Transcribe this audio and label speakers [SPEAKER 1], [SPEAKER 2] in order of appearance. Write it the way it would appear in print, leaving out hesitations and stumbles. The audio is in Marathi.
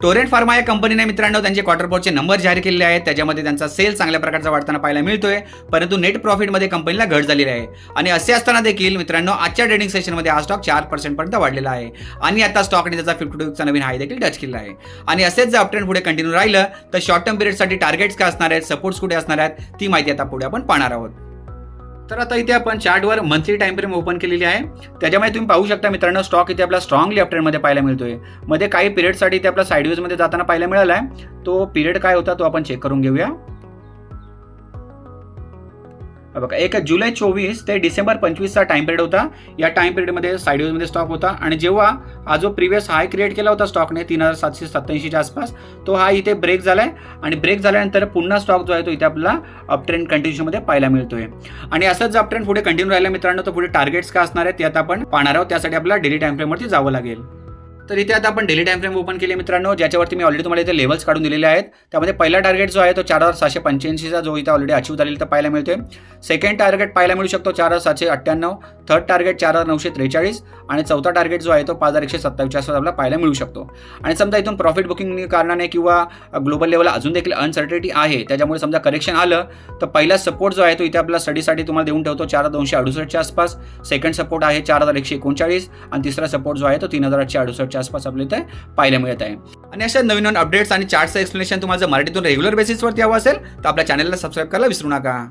[SPEAKER 1] टोरेंट फार्मा या कंपनीने मित्रांनो त्यांचे क्वार्टर रिपोर्टचे नंबर जाहीर केलेले आहेत. त्याच्यामध्ये त्यांचा सेल चांगल्या प्रकारचा वाढताना पाहायला मिळतोय, परंतु नेट प्रॉफिटमध्ये कंपनीला घट झालेली आहे. आणि असे असताना देखील मित्रांनो आजच्या ट्रेडिंग सेशनमध्ये हा स्टॉक 4% पर्यंत वाढलेला आहे आणि आता स्टॉकने त्याचा 52 वीकचा नवीन हाय देखील टच केला आहे. आणि असेच जर अपट्रेंड पुढे कंटिन्यू राहिलं तर शॉर्ट टर्म पिरियडसाठी टार्गेट्स काय असणार आहेत, सपोर्ट्स कुठे असणार आहेत, ती माहिती आता पुढे आपण पाहणार आहोत. तर आता इथे आपण चार्टवर मंथली टाइम फ्रेम ओपन केलेली आहे. त्याच्यामध्ये तुम्ही पाहू शकता मित्रांनो स्टॉक इथे आपला स्ट्रॉंगली अपट्रेंडमध्ये पाहायला मिळतोय. मध्ये काही पिरियडसाठी इथे आपला साइडवेजमध्ये जाताना पाहायला मिळाला आहे. तो पिरियड काय होता तो आपण चेक करून घेऊया. बघा 1 जुलै 24 ते डिसेंबर 25चा टाइम पिरियड होता. या टाइम पिरियडमध्ये साइडवेजमध्ये स्टॉक होता आणि जेव्हा हा जो प्रिव्हियस हाय क्रिएट केला होता स्टॉकने 3787च्या आसपास, तो हा इथे ब्रेक झालाय आणि ब्रेक झाल्यानंतर पुन्हा स्टॉक जो आहे तो इथे आपला अपट्रेंड कंटिन्यूशनमध्ये पाहायला मिळतोय. आणि असंच जर अपट्रेंड पुढे कंटिन्यू राहिला मित्रांनो तर पुढे टार्गेट्स काय असणार आहेत ते आता आपण पाहणार आहोत. त्यासाठी आपल्याला डेली टाइम फ्रेमवरती जावं लागेल. तर इथे आता आपण डेली टाइम फ्रेम ओपन केले मित्रांनो, ज्याच्यावरती मी ऑलरेडी तुम्हाला इथे लेवल्स काढून दिलेले आहेत. त्यामध्ये पहिला टार्गेट जो आहे तो 4785चा जो इथे ऑलरेडी अचीव्ह झालेला तर पाहायला मिळतोय. सेकंड टार्गेट पाहायला मिळू शकतो 4798, थर्ड टार्गेट 4943 आणि चौथा टार्गेट जो आहे तो 5127च्या आसपास आपल्याला पाहायला मिळू शकतो. आणि समजा इथून प्रॉफिट बुकिंग कारणाने किंवा ग्लोबल लेवल अजून देखील अनसर्टिनिटी आहे, त्याच्यामुळे समजा करेक्शन आलं तर पहिला सपोर्ट जो आहे तो इथे आपला स्टडीसाठी तुम्हाला देऊन ठेवतो 4268च्या आसपास. सेकंड सपोर्ट आहे 4139 आणि तिसरा सपोर्ट जो आहे तो 3868च्या आसपास आपल्या इथे पाहायला मिळत आहे. आणि अशा नवीन अपडेट्स आणि चार्टचं एक्सप्लेनेशन तुम्हाला जर मराठीतून रेग्युलर बेसिसवरती हवं असेल तर आपल्या चॅनलला सबस्क्राईब करायला विसरू नका.